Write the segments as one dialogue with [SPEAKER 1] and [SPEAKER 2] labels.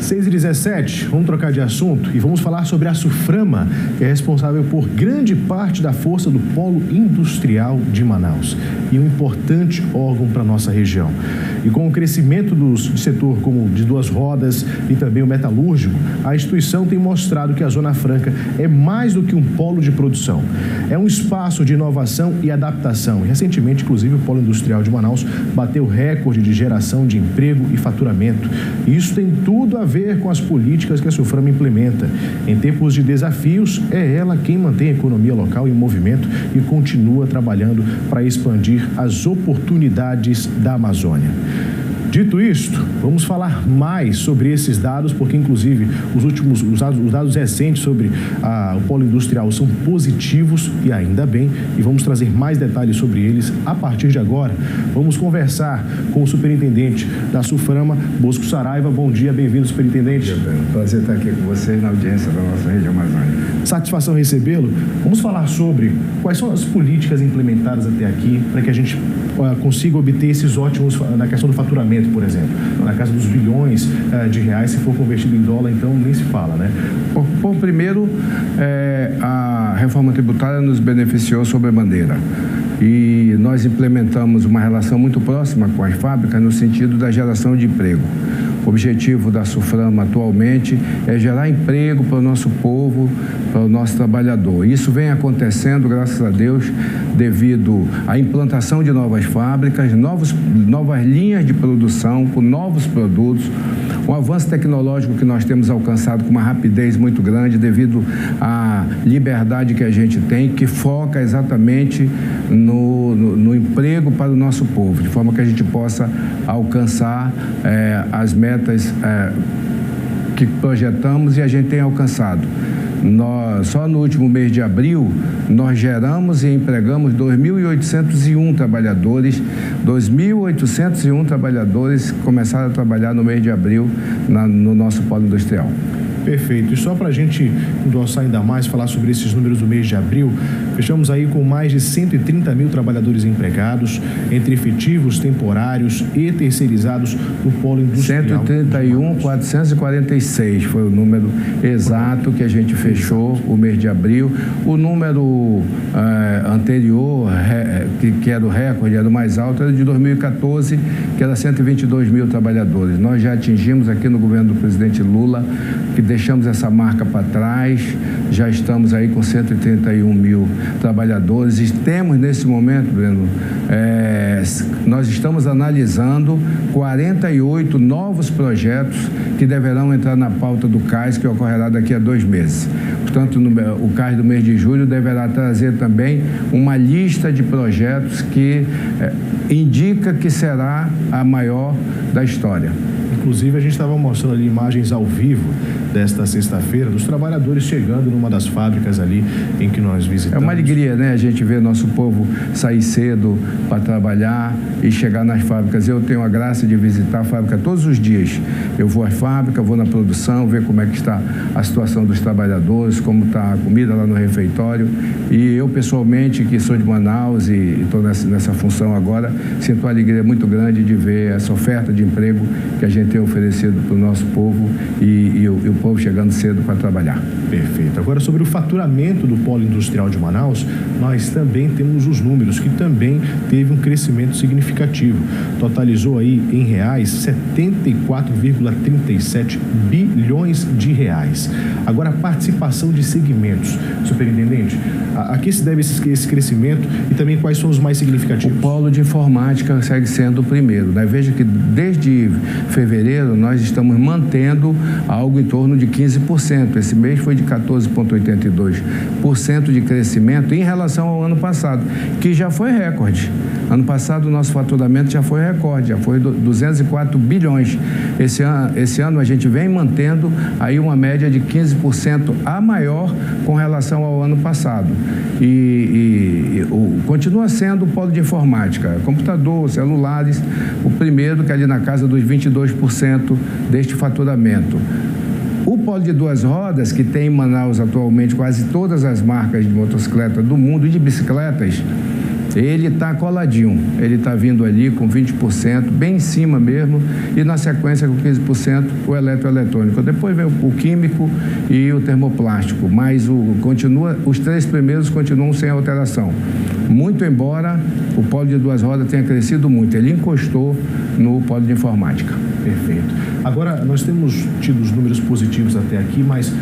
[SPEAKER 1] 6h17, vamos trocar de assunto e vamos falar sobre a Suframa, que é responsável por grande parte da força do polo industrial de Manaus e um importante órgão para a nossa região. E com o crescimento do setor como de duas rodas e também o metalúrgico, a instituição tem mostrado que a Zona Franca é mais do que um polo de produção. É um espaço de inovação e adaptação. E recentemente, inclusive, o polo industrial de Manaus bateu recorde de geração de emprego e faturamento. E isso tem tudo a ver com as políticas que a Suframa implementa. Em tempos de desafios, é ela quem mantém a economia local em movimento e continua trabalhando para expandir as oportunidades da Amazônia. Dito isto, vamos falar mais sobre esses dados, porque inclusive os dados recentes sobre o polo industrial são positivos e ainda bem, e vamos trazer mais detalhes sobre eles a partir de agora. Vamos conversar com o superintendente da Suframa, Bosco Saraiva. Bom dia, bem-vindo, superintendente.
[SPEAKER 2] Prazer estar aqui com vocês na audiência da nossa região amazônica.
[SPEAKER 1] Satisfação recebê-lo. Vamos falar sobre quais são as políticas implementadas até aqui para que a gente consiga obter esses ótimos na questão do faturamento, por exemplo, na casa dos bilhões de reais, se for convertido em dólar, então nem se fala, né?
[SPEAKER 2] Bom, primeiro, a reforma tributária nos beneficiou sobremaneira e nós implementamos uma relação muito próxima com as fábricas no sentido da geração de emprego. O objetivo da Suframa atualmente é gerar emprego para o nosso povo, para o nosso trabalhador. Isso vem acontecendo, graças a Deus, devido à implantação de novas fábricas, novas linhas de produção com novos produtos, um avanço tecnológico que nós temos alcançado com uma rapidez muito grande devido à liberdade que a gente tem, que foca exatamente no emprego para o nosso povo, de forma que a gente possa alcançar as metas que projetamos e a gente tem alcançado. Só no último mês de abril, nós geramos e empregamos 2.801 trabalhadores. 2.801 trabalhadores começaram a trabalhar no mês de abril no nosso polo industrial.
[SPEAKER 1] Perfeito. E só para a gente endossar ainda mais, falar sobre esses números do mês de abril, fechamos aí com mais de 130 mil trabalhadores empregados, entre efetivos, temporários e terceirizados no polo industrial.
[SPEAKER 2] 131.446 foi o número exato que a gente fechou o mês de abril. O número anterior, que era o recorde, era o mais alto, era de 2014, que era 122 mil trabalhadores. Nós já atingimos aqui no governo do presidente Lula, que deixamos essa marca para trás, já estamos aí com 131 mil trabalhadores e temos nesse momento, Breno, nós estamos analisando 48 novos projetos que deverão entrar na pauta do CAIS, que ocorrerá daqui a 2 meses. Portanto, o CAIS do mês de julho deverá trazer também uma lista de projetos que indica que será a maior da história.
[SPEAKER 1] Inclusive, a gente estava mostrando ali imagens ao vivo desta sexta-feira, dos trabalhadores chegando numa das fábricas ali em que nós visitamos.
[SPEAKER 2] É uma alegria, né? A gente vê nosso povo sair cedo para trabalhar e chegar nas fábricas. Eu tenho a graça de visitar a fábrica todos os dias. Eu vou à fábrica, vou na produção, ver como é que está a situação dos trabalhadores, como está a comida lá no refeitório. E eu, pessoalmente, que sou de Manaus e estou nessa função agora, sinto uma alegria muito grande de ver essa oferta de emprego que a gente tem oferecido para o nosso povo e o povo chegando cedo para trabalhar.
[SPEAKER 1] Perfeito. Agora, sobre o faturamento do polo industrial de Manaus, nós também temos os números, que também teve um crescimento significativo. Totalizou aí, em reais, 74,37 bilhões de reais. Agora, a participação de segmentos. Superintendente, a que se deve esse crescimento e também quais são os mais significativos?
[SPEAKER 2] O polo de informática segue sendo o primeiro, né? Veja que desde fevereiro nós estamos mantendo algo em torno de 15%. Esse mês foi de 14,82% de crescimento em relação ao ano passado, que já foi recorde. Ano passado o nosso faturamento já foi recorde, já foi 204 bilhões. Esse ano a gente vem mantendo aí uma média de 15% a maior com relação ao ano passado. Continua sendo o polo de informática, computador, celulares, o primeiro que é ali na casa dos 22% deste faturamento. O polo de duas rodas, que tem em Manaus atualmente quase todas as marcas de motocicleta do mundo e de bicicletas, Ele está coladinho, ele está vindo ali com 20%, bem em cima mesmo, e na sequência com 15% o eletroeletrônico. Depois vem o químico e o termoplástico, mas os 3 primeiros continuam sem alteração. Muito embora o polo de 2 rodas tenha crescido muito, ele encostou no polo de informática.
[SPEAKER 1] Perfeito. Agora, nós temos tido os números positivos até aqui, mas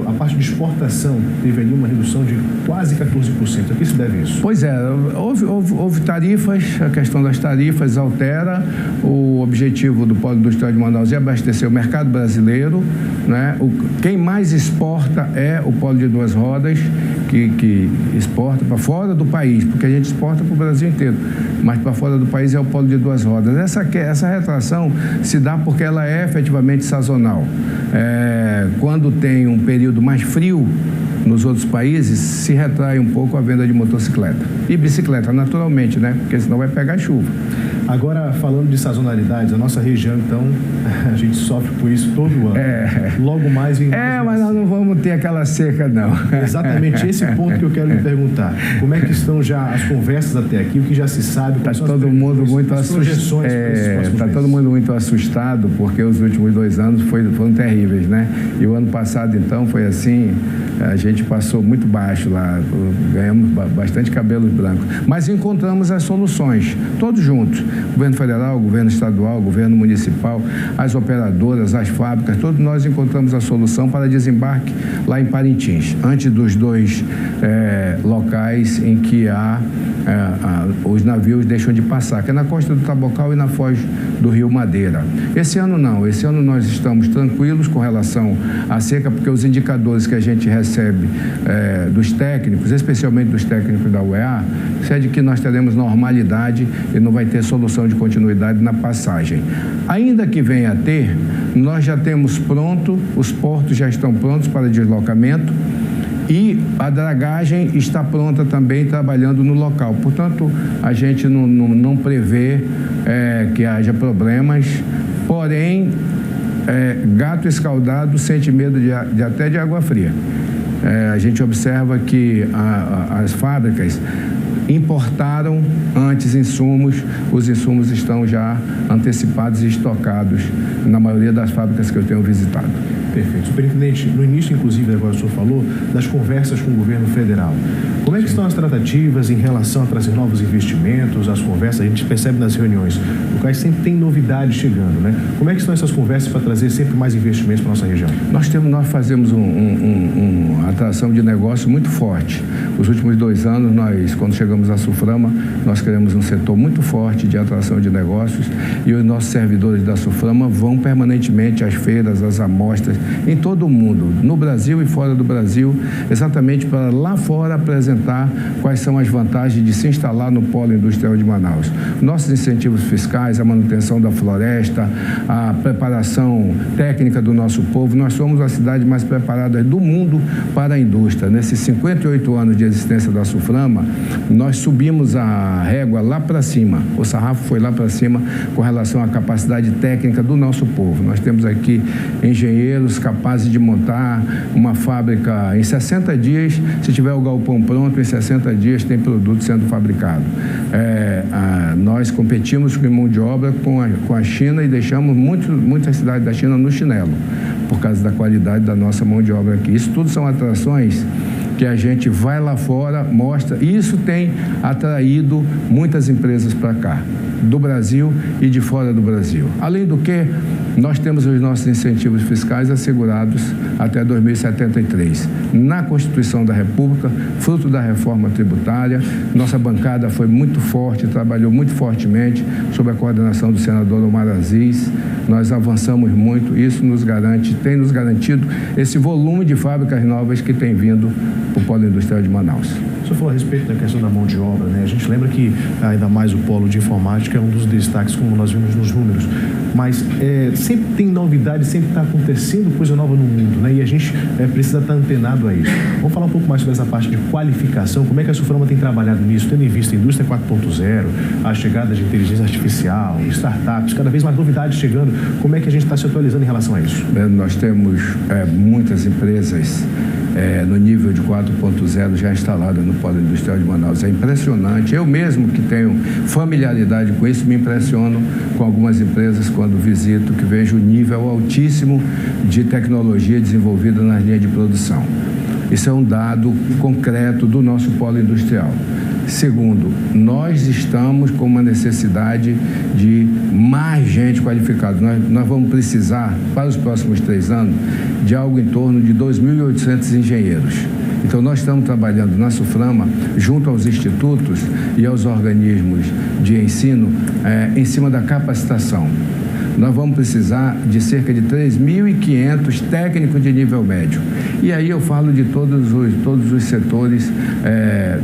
[SPEAKER 1] a parte de exportação teve ali uma redução de quase 14%. A que se deve isso?
[SPEAKER 2] Pois é, houve tarifas, a questão das tarifas altera. O objetivo do Polo Industrial de Manaus é abastecer o mercado brasileiro, né? Quem mais exporta é o polo de 2 rodas, que exporta para fora do país, porque a gente exporta para o Brasil inteiro, mas para fora do país é o polo de 2 rodas. Essa retração se dá porque ela é efetivamente sazonal. Quando tem um período mais frio nos outros países, se retrai um pouco a venda de motocicleta. E bicicleta, naturalmente, né? Porque senão vai pegar chuva.
[SPEAKER 1] Agora, falando de sazonalidades, a nossa região, então, a gente sofre com isso todo ano. Logo mais em...
[SPEAKER 2] mas nós não vamos ter aquela seca, não.
[SPEAKER 1] Exatamente esse ponto que eu quero lhe perguntar. Como é que estão já as conversas até aqui, o que já se sabe?
[SPEAKER 2] Está todo mundo muito assustado. Está todo mundo muito assustado, porque os últimos 2 anos foram terríveis, né? E o ano passado, então, foi assim, a gente passou muito baixo lá, ganhamos bastante cabelos brancos. Mas encontramos as soluções, todos juntos. Governo federal, governo estadual, governo municipal, as operadoras, as fábricas, todos nós encontramos a solução para desembarque lá em Parintins, antes dos 2 locais em que os navios deixam de passar, que é na costa do Tabocal e na foz do Rio Madeira. Esse ano não, esse ano nós estamos tranquilos com relação à seca, porque os indicadores que a gente recebe dos técnicos, especialmente dos técnicos da UEA, é de que nós teremos normalidade e não vai ter solução de continuidade na passagem. Ainda que venha a ter, nós já temos pronto, os portos já estão prontos para deslocamento e a dragagem está pronta também, trabalhando no local. Portanto, a gente não prevê que haja problemas, porém, gato escaldado sente medo até de água fria. A gente observa que as fábricas importaram antes insumos, os insumos estão já antecipados e estocados na maioria das fábricas que eu tenho visitado.
[SPEAKER 1] Perfeito. Superintendente, no início, inclusive, agora o senhor falou das conversas com o governo federal. Como é que estão as tratativas em relação a trazer novos investimentos, as conversas? A gente percebe nas reuniões locais sempre tem novidades chegando, né? Como é que estão essas conversas para trazer sempre mais investimentos para a nossa região?
[SPEAKER 2] Nós fazemos uma atração de negócio muito forte. Os últimos 2 anos, quando chegamos à Suframa, nós criamos um setor muito forte de atração de negócios e os nossos servidores da Suframa vão permanentemente às feiras, às amostras, em todo o mundo, no Brasil e fora do Brasil, exatamente para lá fora apresentar quais são as vantagens de se instalar no Polo Industrial de Manaus. Nossos incentivos fiscais, a manutenção da floresta, a preparação técnica do nosso povo, nós somos a cidade mais preparada do mundo para a indústria. Nesses 58 anos de existência da Suframa, nós subimos a régua lá para cima, o sarrafo foi lá para cima com relação à capacidade técnica do nosso povo. Nós temos aqui engenheiros capazes de montar uma fábrica em 60 dias, se tiver o galpão pronto, em 60 dias tem produto sendo fabricado. Nós competimos com mão de obra com a China e deixamos muitas cidades da China no chinelo, por causa da qualidade da nossa mão de obra aqui. Isso tudo são atrações que a gente vai lá fora, mostra, e isso tem atraído muitas empresas para cá, do Brasil e de fora do Brasil. Além do que, nós temos os nossos incentivos fiscais assegurados até 2073. Na Constituição da República, fruto da reforma tributária, nossa bancada foi muito forte, trabalhou muito fortemente sob a coordenação do senador Omar Aziz. Nós avançamos muito, isso tem nos garantido esse volume de fábricas novas que tem vindo para o Polo Industrial de Manaus.
[SPEAKER 1] O senhor falou a respeito da questão da mão de obra, né? A gente lembra que ainda mais o polo de informática é um dos destaques, como nós vimos nos números, mas sempre tem novidade, sempre está acontecendo coisa nova no mundo, né? E a gente precisa estar antenado a isso. Vamos falar um pouco mais sobre essa parte de qualificação, como é que a Suframa tem trabalhado nisso, tendo em vista a indústria 4.0, a chegada de inteligência artificial, startups, cada vez mais novidades chegando, como é que a gente está se atualizando em relação a isso?
[SPEAKER 2] Nós temos muitas empresas no nível de 4.0 já instalada no Polo Industrial de Manaus. É impressionante. Eu mesmo que tenho familiaridade com isso, me impressiono com algumas empresas quando visito, que vejo o nível altíssimo de tecnologia desenvolvida na linha de produção. Isso é um dado concreto do nosso polo industrial. Segundo, nós estamos com uma necessidade de mais gente qualificada. Nós vamos precisar, para os próximos 3 anos, de algo em torno de 2.800 engenheiros. Então, nós estamos trabalhando na SUFRAMA, junto aos institutos e aos organismos de ensino, em cima da capacitação. Nós vamos precisar de cerca de 3.500 técnicos de nível médio. E aí eu falo de todos os setores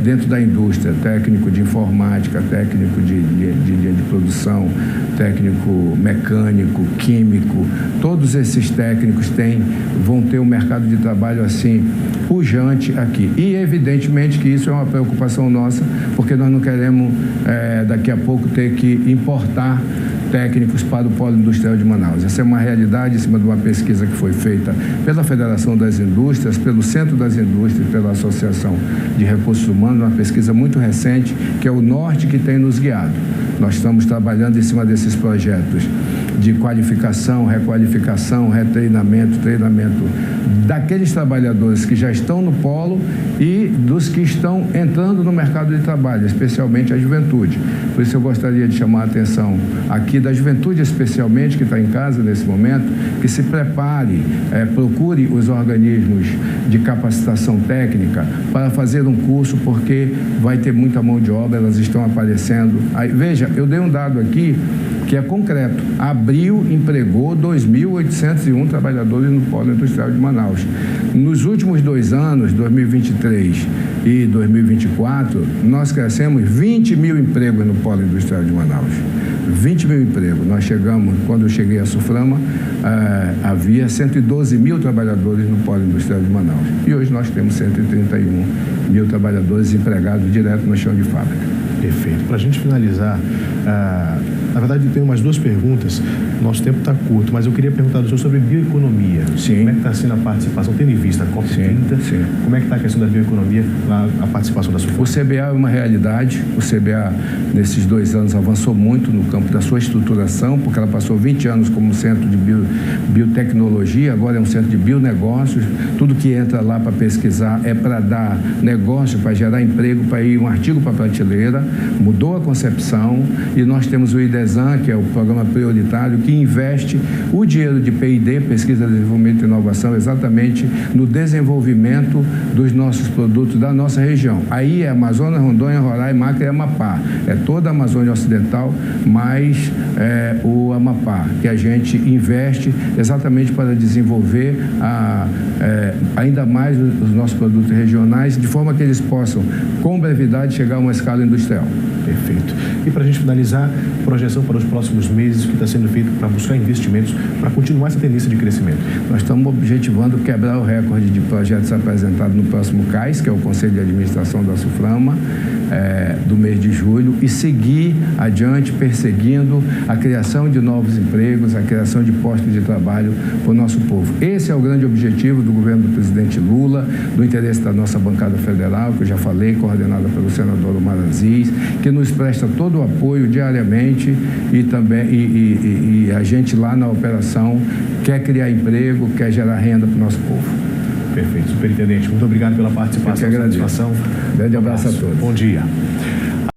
[SPEAKER 2] dentro da indústria, técnico de informática, técnico de produção, técnico mecânico, químico. Todos esses técnicos vão ter um mercado de trabalho assim pujante aqui. E evidentemente que isso é uma preocupação nossa, porque nós não queremos daqui a pouco ter que importar técnicos para o Polo Industrial de Manaus. Essa é uma realidade em cima de uma pesquisa que foi feita pela Federação das Indústrias, pelo Centro das Indústrias e pela Associação de Recursos Humanos, uma pesquisa muito recente, que é o norte que tem nos guiado. Nós estamos trabalhando em cima desses projetos de qualificação, requalificação, retreinamento, treinamento daqueles trabalhadores que já estão no polo e dos que estão entrando no mercado de trabalho, especialmente a juventude. Por isso eu gostaria de chamar a atenção aqui da juventude, especialmente, que está em casa nesse momento, que se prepare, procure os organismos de capacitação técnica para fazer um curso, porque vai ter muita mão de obra, elas estão aparecendo. Aí, veja, eu dei um dado aqui que é concreto. Abril empregou 2.801 trabalhadores no Polo Industrial de Manaus. Nos últimos 2 anos, 2023 e 2024, nós crescemos 20 mil empregos no Polo Industrial de Manaus. 20 mil empregos. Nós chegamos, quando eu cheguei à SUFRAMA, havia 112 mil trabalhadores no Polo Industrial de Manaus. E hoje nós temos 131 mil trabalhadores empregados direto no chão de fábrica.
[SPEAKER 1] Perfeito. Para a gente finalizar, na verdade eu tenho umas 2 perguntas, nosso tempo está curto, mas eu queria perguntar do senhor sobre bioeconomia.
[SPEAKER 2] Sim.
[SPEAKER 1] Como é que está sendo a participação, tendo em vista a COP30?
[SPEAKER 2] Sim. Como
[SPEAKER 1] é que está a questão da bioeconomia, a participação da SUFRAMA?
[SPEAKER 2] O CBA é uma realidade. O CBA, nesses 2 anos, avançou muito no campo da sua estruturação, porque ela passou 20 anos como centro de biotecnologia, agora é um centro de bionegócios. Tudo que entra lá para pesquisar é para dar negócio, para gerar emprego, para ir um artigo para a prateleira. Mudou a concepção e nós temos o IDESAN, que é o programa prioritário, que investe o dinheiro de P&D, Pesquisa, Desenvolvimento e Inovação, exatamente no desenvolvimento dos nossos produtos da nossa região. Aí é Amazonas, Rondônia, Roraima, Acre e Amapá. É toda a Amazônia Ocidental, mais o Amapá, que a gente investe exatamente para desenvolver ainda mais os nossos produtos regionais, de forma que eles possam, com brevidade, chegar a uma escala industrial.
[SPEAKER 1] Perfeito. E para a gente finalizar, projeção para os próximos meses, o que está sendo feito para buscar investimentos, para continuar essa tendência de crescimento?
[SPEAKER 2] Nós estamos objetivando quebrar o recorde de projetos apresentados no próximo CAIS, que é o Conselho de Administração da SUFRAMA, do mês de julho, e seguir adiante perseguindo a criação de novos empregos, a criação de postos de trabalho para o nosso povo. Esse é o grande objetivo do governo do presidente Lula, do interesse da nossa bancada federal, que eu já falei, coordenada pelo senador Omar Aziz, que nos presta todo o apoio diariamente e também e a gente lá na operação quer criar emprego, quer gerar renda para o nosso povo.
[SPEAKER 1] Perfeito. Superintendente, muito obrigado pela participação.
[SPEAKER 2] Eu que agradeço. Grande abraço a todos.
[SPEAKER 1] Bom dia.